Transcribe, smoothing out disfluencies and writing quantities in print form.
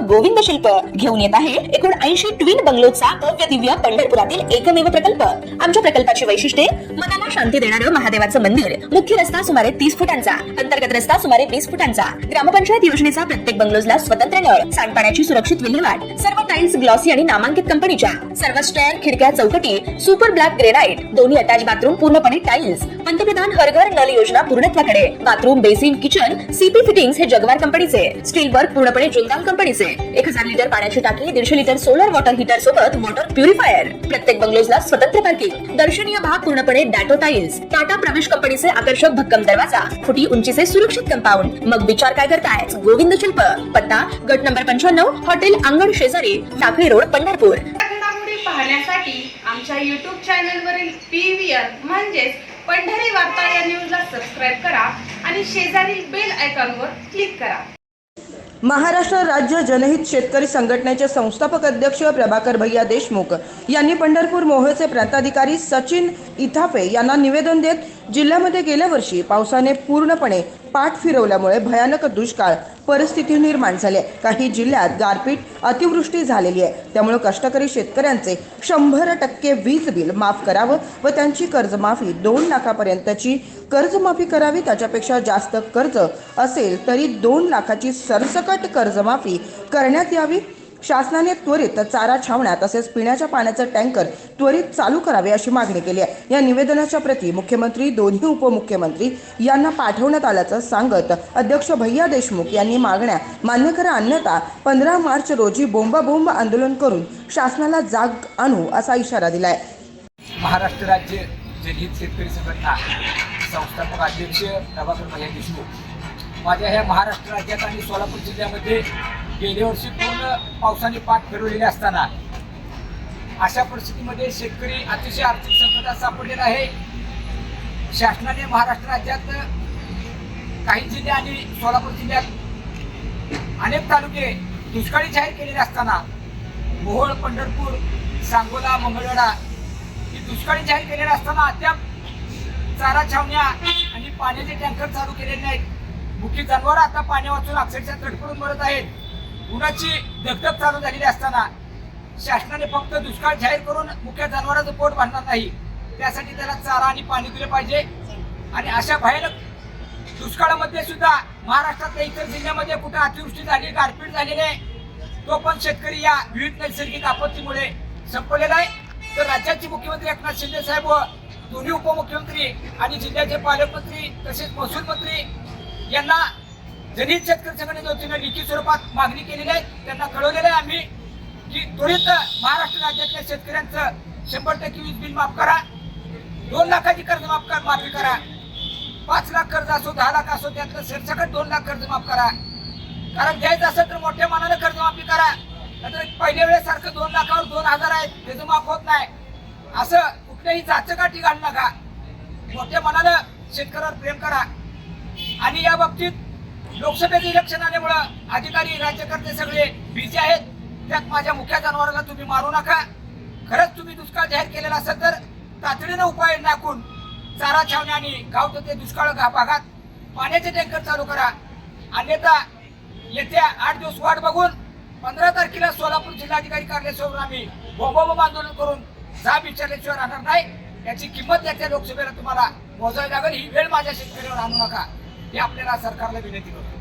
गोविंद शिल्प घेऊन येत आहे एकूण 80 ट्विन बंगलोचा भव्य दिव्य पंढरपुरातील एकमेव प्रकल्प। आमच्या प्रकल्पाची वैशिष्ट्ये मनाला शांती देणारं महादेवाचं मंदिर, मुख्य रस्ता सुमारे 30 फुटांचा, अंतर्गत रस्ता सुमारे 20 फुटांचा, ग्रामपंचायत योजनेचा प्रत्येक बंगलोजला स्वतंत्र नळ, सांडपाण्याची सुरक्षित विल्हेवाट, सर्व टाइल्स ग्लॉसी आणि नामांकित कंपनीच्या, सर्व स्टेअर, खिडक्या, चौकटी सुपर ब्लॅक ग्रेनाइट, दोन्ही अटॅच बाथरूम पूर्णपणे टाइल्स, पंतप्रधान हर घर नल योजना पूर्णत्वाकडे, bathroom, basin, kitchen CP fittings हे जगवार कंपनीचे, स्टील वर्क पूर्णपणे जिंदाल कंपनीचे, 1000 लिटर पाण्याची टाकी, 150 लिटर सोलर वॉटर हीटर सोबत वॉटर प्युरिफायर, प्रत्येक बंगलोजला स्वतंतत्र पार्किंग, दर्शनीय भाग पूर्णपणे डॅटो टाइल्स, टाटा प्रवेश कंपनीचे आकर्षक भक्कम दरवाजा, फुटी उंचीचे सुरक्षित कंपाऊंड। मग विचार काय करताय? गोविंद शिल्प, पत्ता गट नंबर 95, हॉटेल अंगण शेजारी, टाकळी रोड, पंढरपूर। घडामोडी पाहण्यासाठी आमच्या YouTube चॅनलवरील PVR म्हणजेच पंढरी वार्ता या न्यूजला सबस्क्राइब करा आणि शेजारील बेल आयकॉनवर क्लिक करा। महाराष्ट्र राज्य जनहित शेतकरी संघटनेचे संस्थापक अध्यक्ष प्रभाकर भैया देशमुख यांनी पंढरपूर मोहोळचे प्रांताधिकारी सचिन इथाफे यांना निवेदन देत जिल्ह्यामध्ये गेल्या वर्षी पावसाने पूर्णपणे पाठ फिरवल्यामुळे भयानक दुष्काळ परिस्थिती निर्माण झाली आहे। काही जिल्ह्यात गारपीट, अतिवृष्टी झालेली आहे, त्यामुळे कष्टकरी शेतकऱ्यांचे 100% वीज बिल माफ करावं व त्यांची कर्जमाफी 2 लाखापर्यंतची कर्जमाफी करावी। त्याच्यापेक्षा जास्त कर्ज असेल तरी 2 लाखाची सरसकट कर्जमाफी करण्यात यावी। शासनाने त्वरित चारा छावण्या तसेच पिण्याच्या पाण्याचे टँकर त्वरित चालू करावे अशी मागणी केली आहे। या निवेदनाच्या प्रती मुख्यमंत्री, दोन्ही उपमुख्यमंत्री यांना पाठवण्यात आल्याचं सांगत अध्यक्ष भैया देशमुख यांनी मागण्या मान्य करा, अन्यथा 15 मार्च रोजी बोंबाबोंब आंदोलन करून शासनाला जाग आणू असा इशारा दिलाय। महाराष्ट्र राज्य जनहित शेतकरी संघटना संस्थापक अध्यक्ष प्रभाकर भैया देशमुख माझ्या ह्या महाराष्ट्र राज्यात आणि सोलापूर जिल्ह्यामध्ये गेल्या वर्षी पूर्ण पावसाने पाठ फिरवलेले असताना अशा परिस्थितीमध्ये शेतकरी अतिशय आर्थिक संकटात सापडलेला आहे। शासनाने महाराष्ट्र राज्यात काही जिल्हे आणि सोलापूर जिल्ह्यात अनेक तालुके दुष्काळी जाहीर केलेले असताना मोहोळ, पंढरपूर, सांगोला, मंगळवेढा ही दुष्काळी जाहीर केलेले असताना अद्याप चारा छावण्या आणि पाण्याचे टँकर चालू केलेले नाहीत। मुख्य जनावर आता पाणी वाचून अक्षरशः तडफडून मरत आहेत। उन्हाची दगदग चालू झालेली असताना शासनाने फक्त दुष्काळ जाहीर करून मुख्य जनावरांचं पोट भरणार नाही, त्यासाठी त्याला चारा आणि पाणी दिले पाहिजे। आणि अशा भयानक दुष्काळामध्ये सुद्धा महाराष्ट्रातल्या इतर जिल्ह्यामध्ये कुठे अतिवृष्टी झाली, गारपीट झालेली आहे, तो पण शेतकरी या विविध नैसर्गिक आपत्तीमुळे संपलेला आहे। तर राज्याचे मुख्यमंत्री एकनाथ शिंदे साहेब व दोन्ही उपमुख्यमंत्री आणि जिल्ह्याचे पालकमंत्री तसेच महसूल मंत्री यांना जनहित शेतकरी संघटनेच्या वतीने लिखित स्वरूपात मागणी केलेली आहे। त्यांना कळवलेलं आहे आम्ही की त्वरित महाराष्ट्र राज्यातल्या शेतकऱ्यांचं 100% वीज बिल माफ करा, 2 लाखाची कर्ज माफी करा, 5 लाख कर्ज असो, 10 लाख असो, त्यातलं सरसकट 2 लाख कर्ज माफ करा। कारण द्यायचं असेल तर मोठ्या मनानं कर्जमाफी करा, नाहीतर पहिल्या वेळेसारखं 2 लाखावर 2000 आहेत त्याचं माफ होत नाही असं कुठल्याही जाचकाठी घालू नका। मोठ्या मनानं शेतकऱ्यावर प्रेम करा। आणि या बाबतीत लोकसभेचे इलेक्शन आल्यामुळं अधिकारी, राज्यकर्ते सगळे बिझी आहेत, त्यात माझ्या मुख्य जनावराला तुम्ही मारू नका। खरंच तुम्ही दुष्काळ जाहीर केलेला असेल तर तातडीनं उपाय टाकून चारा छावण्या आणि गाव ते दुष्काळ भागात पाण्याचे टँकर चालू करा, अन्यथा येत्या 8 दिवस वाट बघून 15 तारखेला सोलापूर जिल्हाधिकारी कार्यालयासमोर आम्ही बोंबाबोंब आंदोलन करून जाब विचारल्याशिवाय राहणार नाही। याची किंमत याच्या लोकसभेला तुम्हाला मोजावी लागेल। ही वेळ माझ्या शेतकऱ्यावर आणू नका, हे आपल्याला सरकारला विनंती करतो।